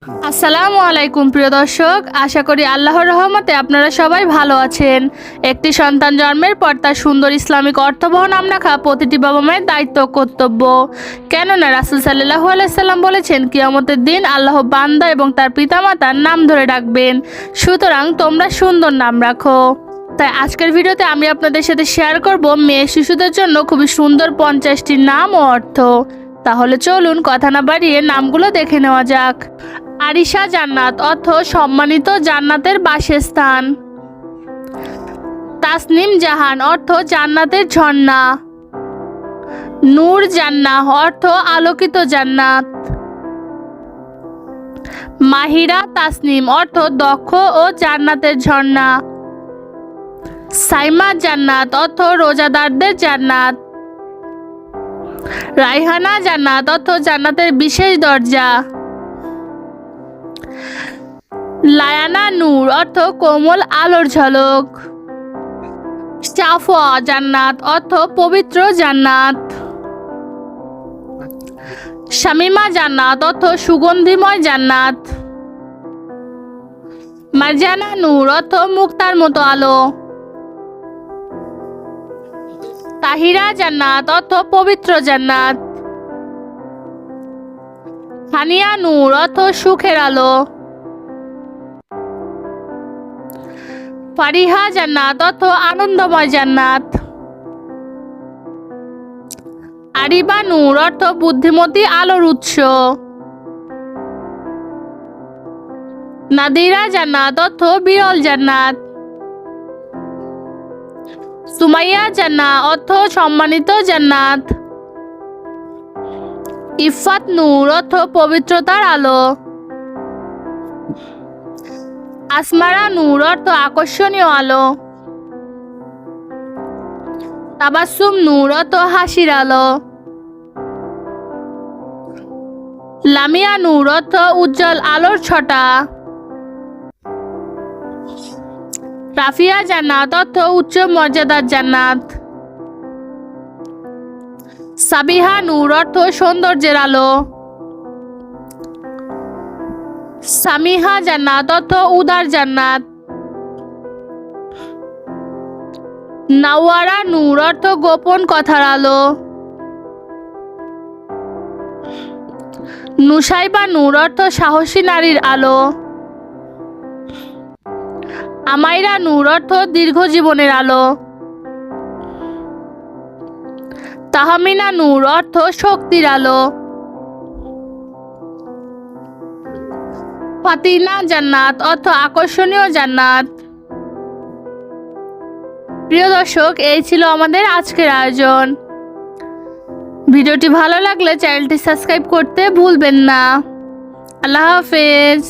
আসসালামু আলাইকুম প্রিয় দর্শক, আশা করি আল্লাহর রহমতে আপনারা সবাই ভালো আছেন। একটি সন্তান জন্মের পর তার সুন্দর ইসলামিক অর্থবহ নাম রাখা প্রতিটি বাবা মায়ের দায়িত্ব কর্তব্য। কেননা রাসূল সাল্লাল্লাহু আলাইহি সাল্লাম বলেছেন, কিয়ামতের দিন আল্লাহ বান্দা এবং তার পিতামাতার নাম ধরে ডাকবেন। সুতরাং তোমরা সুন্দর নাম রাখো। তাই আজকের ভিডিওতে আমি আপনাদের সাথে শেয়ার করব মেয়ে শিশুদের জন্য খুবই সুন্দর 50টি নাম ও অর্থ। তাহলে চলুন কথা না বাড়িয়ে নামগুলো দেখে নেওয়া যাক। আরিশা জান্নাত অর্থ সম্মানিত জান্নাতের বাসস্থান। তাসনিম জাহান অর্থ জান্নাতের ঝর্ণা। নূর জান্নাহ অর্থ আলোকিত জান্নাত। মাহিরা তাসনিম অর্থ দক্ষ ও জান্নাতের ঝর্ণা। সাইমা জান্নাত অর্থ রোজাদারদের জান্নাত। রাইহানা জান্নাত অর্থ জান্নাতের বিশেষ দরজা। লায়ানা নূর অর্থ কোমল আলোর ঝলক। সাফওয়া জান্নাত অর্থ পবিত্র জান্নাত। শামিমা জান্নাত অর্থ সুগন্ধিময় জান্নাত। মারজানা নূর অর্থ মুক্তার মতো আলো। তাহিরা জান্নাত অর্থ পবিত্র জান্নাত। হানিয়া নূর অর্থ সুখের আলো। ফারিহা জান্নাত অর্থ আনন্দময় জান্নাত। আরিবা নূর অর্থ বুদ্ধিমতী আলোর উৎস। নাদিরা জান্নাত অর্থ বিরল জান্নাত। সুমাইয়া জান্নাত অর্থ সম্মানিত জান্নাত। ইফাত নূর অর্থ পবিত্রতার আলো। আসমারা নূর অর্থ আকর্ষণীয় আলো। তাবাসসুম নূর অর্থ হাসির আলো। লামিয়া নূর অর্থ উজ্জ্বল আলোর ছটা। রাফিয়া জান্নাত অর্থ উচ্চ মর্যাদার জান্নাত। সাবিহা নূর অর্থ সৌন্দর্যের আলো। সামিহা জান্নাত অর্থ উদার জান্নাত। নাওয়ারা নূর অর্থ গোপন কথার আলো। নুসাইবা নূর অর্থ সাহসী নারীর আলো। আমাইরা নূর অর্থ দীর্ঘ জীবনের আলো। তাহমিনা নূর অর্থ শক্তির আলো। ফাতিনা জান্নাত অর্থ আকর্ষণীয় জান্নাত। প্রিয় দর্শক, এই ছিল আমাদের আজকের আয়োজন। ভিডিওটি ভালো লাগলে চ্যানেলটি সাবস্ক্রাইব করতে ভুলবেন না। আল্লাহ হাফেজ।